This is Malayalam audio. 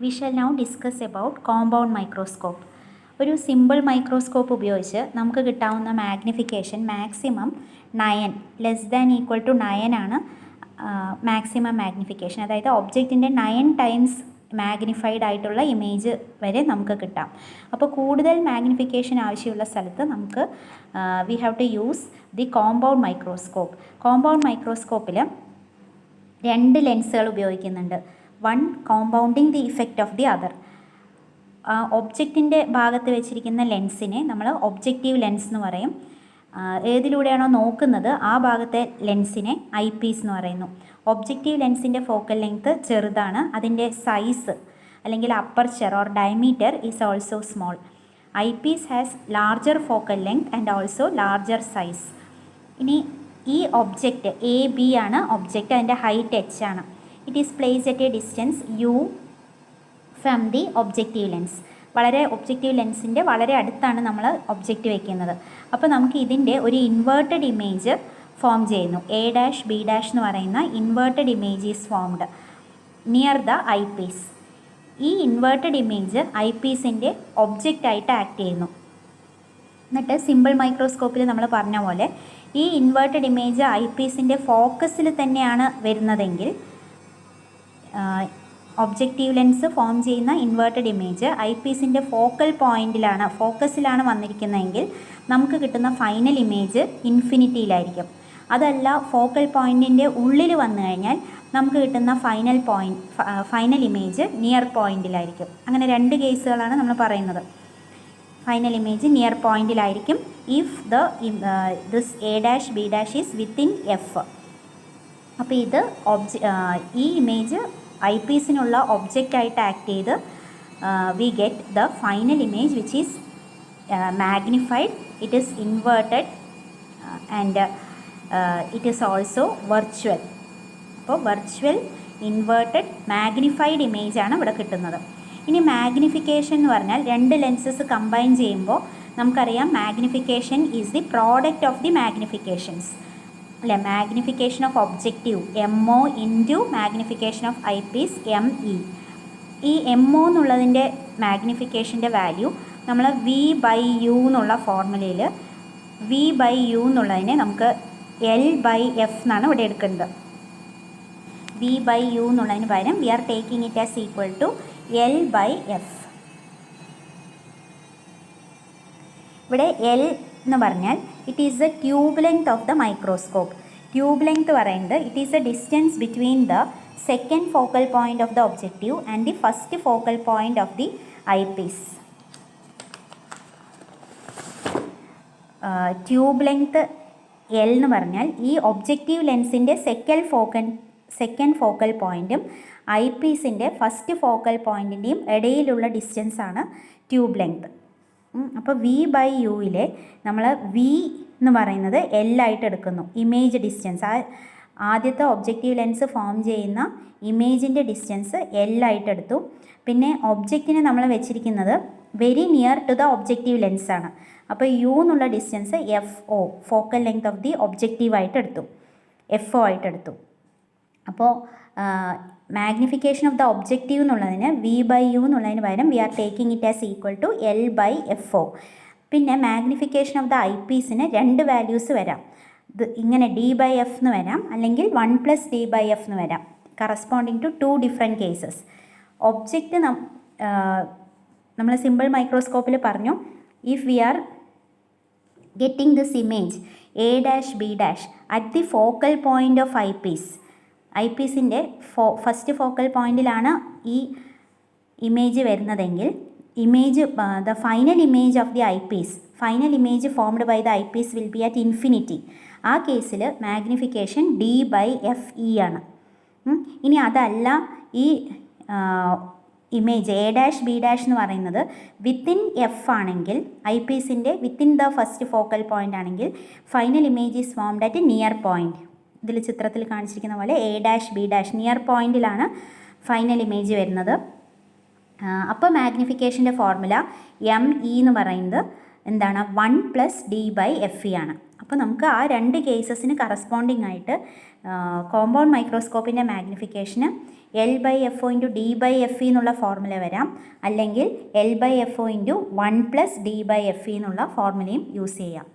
We shall now discuss about compound microscope. ഒരു സിമ്പിൾ മൈക്രോസ്കോപ്പ് ഉപയോഗിച്ച് നമുക്ക് കിട്ടാവുന്ന magnification maximum 9 less than equal to 9 ആണ് മാക്സിമം മാഗ്നിഫിക്കേഷൻ. അതായത് ഒബ്ജക്റ്റിൻ്റെ 9 ടൈംസ് മാഗ്നിഫൈഡ് ആയിട്ടുള്ള ഇമേജ് വരെ നമുക്ക് കിട്ടാം. അപ്പോൾ കൂടുതൽ മാഗ്നിഫിക്കേഷൻ ആവശ്യമുള്ള സ്ഥലത്ത് നമുക്ക് we have to use the compound microscope. Compound മൈക്രോസ്കോപ്പിൽ 2 ലെൻസുകൾ ഉപയോഗിക്കുന്നുണ്ട്. One compounding the effect of the other. ഒബ്ജക്റ്റിൻ്റെ ഭാഗത്ത് വെച്ചിരിക്കുന്ന ലെൻസിനെ നമ്മൾ ഒബ്ജക്റ്റീവ് ലെൻസ് എന്ന് പറയും. ഏതിലൂടെയാണോ നോക്കുന്നത് ആ ഭാഗത്തെ ലെൻസിനെ ഐ പീസ് എന്ന് പറയുന്നു. ഒബ്ജക്റ്റീവ് ലെൻസിൻ്റെ ഫോക്കൽ ലെങ്ത് ചെറുതാണ്. അതിൻ്റെ സൈസ് അല്ലെങ്കിൽ aperture or diameter is also small. Eyepiece has larger focal length and also larger size. ഇനി ഈ ഒബ്ജക്റ്റ് എ ബി ആണ് ഒബ്ജക്റ്റ്. അതിൻ്റെ ഹൈറ്റ് h ആണ്. It is placed at a distance u from the objective lens. Objective ലെൻസിൻ്റെ വളരെ അടുത്താണ് നമ്മൾ ഒബ്ജക്റ്റ് വയ്ക്കുന്നത്. അപ്പോൾ നമുക്ക് ഇതിൻ്റെ ഒരു ഇൻവേർട്ടഡ് ഇമേജ് ഫോം ചെയ്യുന്നു. എ ഡാഷ് ബി ഡാഷ് എന്ന് പറയുന്ന inverted image is formed near the I Ps. ഈ ഇൻവേർട്ടഡ് ഇമേജ് ഐ പീസിൻ്റെ ഒബ്ജക്റ്റായിട്ട് ആക്ട് ചെയ്യുന്നു. എന്നിട്ട് സിമ്പിൾ മൈക്രോസ്കോപ്പിൽ നമ്മൾ പറഞ്ഞ പോലെ ഈ ഇൻവേർട്ടഡ് ഇമേജ് ഐ പീസിൻ്റെ ഫോക്കസിൽ തന്നെയാണ് വരുന്നതെങ്കിൽ, ഒബ്ജക്റ്റീവ് ലെൻസ് ഫോം ചെയ്യുന്ന ഇൻവേർട്ടഡ് ഇമേജ് ഐ പീസിൻ്റെ ഫോക്കസിലാണ് വന്നിരിക്കുന്നതെങ്കിൽ നമുക്ക് കിട്ടുന്ന ഫൈനൽ ഇമേജ് ഇൻഫിനിറ്റിയിലായിരിക്കും. അതല്ല, ഫോക്കൽ പോയിൻറ്റിൻ്റെ ഉള്ളിൽ വന്നു കഴിഞ്ഞാൽ നമുക്ക് കിട്ടുന്ന ഫൈനൽ ഇമേജ് നിയർ പോയിൻറ്റിലായിരിക്കും. അങ്ങനെ 2 കേസുകളാണ് നമ്മൾ പറയുന്നത്. ഫൈനൽ ഇമേജ് നിയർ പോയിൻറ്റിലായിരിക്കും if this A dash B dash is within F. അപ്പോൾ ഇത് ഈ ഇമേജ് ഐ പീസിനുള്ള ഒബ്ജക്റ്റായിട്ട് ആക്ട് ചെയ്ത് we get the final image which is magnified. It is inverted and it is also virtual. അപ്പോൾ വെർച്വൽ, ഇൻവേർട്ടഡ്, മാഗ്നിഫൈഡ് ഇമേജാണ് ഇവിടെ കിട്ടുന്നത്. ഇനി മാഗ്നിഫിക്കേഷൻ എന്ന് പറഞ്ഞാൽ 2 ലെൻസസ് കമ്പൈൻ ചെയ്യുമ്പോൾ നമുക്കറിയാം magnification is the product of the magnifications അല്ലേ. Magnification of objective MO into magnification of eyepiece ME. ഈ MO എന്നുള്ളതിൻ്റെ മാഗ്നിഫിക്കേഷൻ്റെ വാല്യൂ നമ്മൾ V/U എന്നുള്ള ഫോർമുലയിൽ V/U എന്നുള്ളതിനെ നമുക്ക് L/F എന്നാണ് ഇവിടെ എടുക്കേണ്ടത്. V/U എന്നുള്ളതിന് പകരം we are taking it as equal to L/F. ഇവിടെ L എന്ന് പറഞ്ഞാൽ it is the tube length of the microscope. Tube length പറയുന്നത് it is the distance between the second focal point of the objective and the first focal point of the eyepiece. Tube length L എന്ന് പറഞ്ഞാൽ ഈ ഒബ്ജക്റ്റീവ് ലെൻസിൻ്റെ സെക്കൻഡ് ഫോക്കൽ പോയിൻറ്റും ഐ പീസിൻ്റെ ഫസ്റ്റ് ഫോക്കൽ പോയിൻറ്റിൻ്റെയും ഇടയിലുള്ള ഡിസ്റ്റൻസാണ് ട്യൂബ് ലെങ്ത്. അപ്പോൾ V/Uയിലെ നമ്മൾ V എന്ന് പറയുന്നത് L ആയിട്ട് എടുക്കുന്നു. ഇമേജ് ഡിസ്റ്റൻസ്, ആദ്യത്തെ ഒബ്ജക്റ്റീവ് ലെൻസ് ഫോം ചെയ്യുന്ന ഇമേജിൻ്റെ ഡിസ്റ്റൻസ് L ആയിട്ട് എടുത്തു. പിന്നെ ഒബ്ജക്റ്റിനെ നമ്മൾ വെച്ചിരിക്കുന്നത് very near to the objective ലെൻസാണ്. അപ്പോൾ U എന്നുള്ള distance FO, focal length of the objective ആയിട്ട് എടുത്തു, FO ആയിട്ട് എടുത്തു. അപ്പോൾ മാഗ്നിഫിക്കേഷൻ ഓഫ് ദ ഒബ്ജക്റ്റീവ് എന്നുള്ളതിന് V/U എന്നുള്ളതിന് പകരം we are taking it as equal to L/FO. പിന്നെ മാഗ്നിഫിക്കേഷൻ ഓഫ് ദ ഐ പീസിന് 2 വാല്യൂസ് വരാം. ഇങ്ങനെ D/F എന്ന് വരാം, അല്ലെങ്കിൽ 1 + D/F എന്ന് വരാം. Corresponding to 2 different cases. Object നമ്മൾ സിമ്പിൾ മൈക്രോസ്കോപ്പിൽ പറഞ്ഞു, if we are getting this image A dash B dash at the focal point of eyepiece. ഐ പീസിൻ്റെ ഫസ്റ്റ് ഫോക്കൽ പോയിൻറ്റിലാണ് ഈ ഇമേജ് വരുന്നതെങ്കിൽ the final image of the eyepiece, final image formed by the eyepiece will be at infinity. ആ കേസിൽ മാഗ്നിഫിക്കേഷൻ D/FE ആണ്. ഇനി അതല്ല, ഈ image A dash B dash എന്ന് പറയുന്നത് വിത്തിൻ F ആണെങ്കിൽ, ഐ പീസിൻ്റെ within the first focal point ആണെങ്കിൽ final image is formed at near point. ഇതിൽ ചിത്രത്തിൽ കാണിച്ചിരിക്കുന്ന പോലെ A dash B dash near പോയിൻറ്റിലാണ് ഫൈനൽ ഇമേജ് വരുന്നത്. അപ്പോൾ മാഗ്നിഫിക്കേഷൻ്റെ ഫോർമുല ME എന്ന് പറയുന്നത് എന്താണ്? 1 + D/FE ആണ്. അപ്പോൾ നമുക്ക് ആ 2 കേസസിന് കറസ്പോണ്ടിങ് ആയിട്ട് കോമ്പൗണ്ട് മൈക്രോസ്കോപ്പിൻ്റെ മാഗ്നിഫിക്കേഷന് L by F O into D by F E എന്നുള്ള ഫോർമുല വരാം, അല്ലെങ്കിൽ L by F O into 1 plus D by F E എന്നുള്ള ഫോർമുലയും യൂസ് ചെയ്യാം.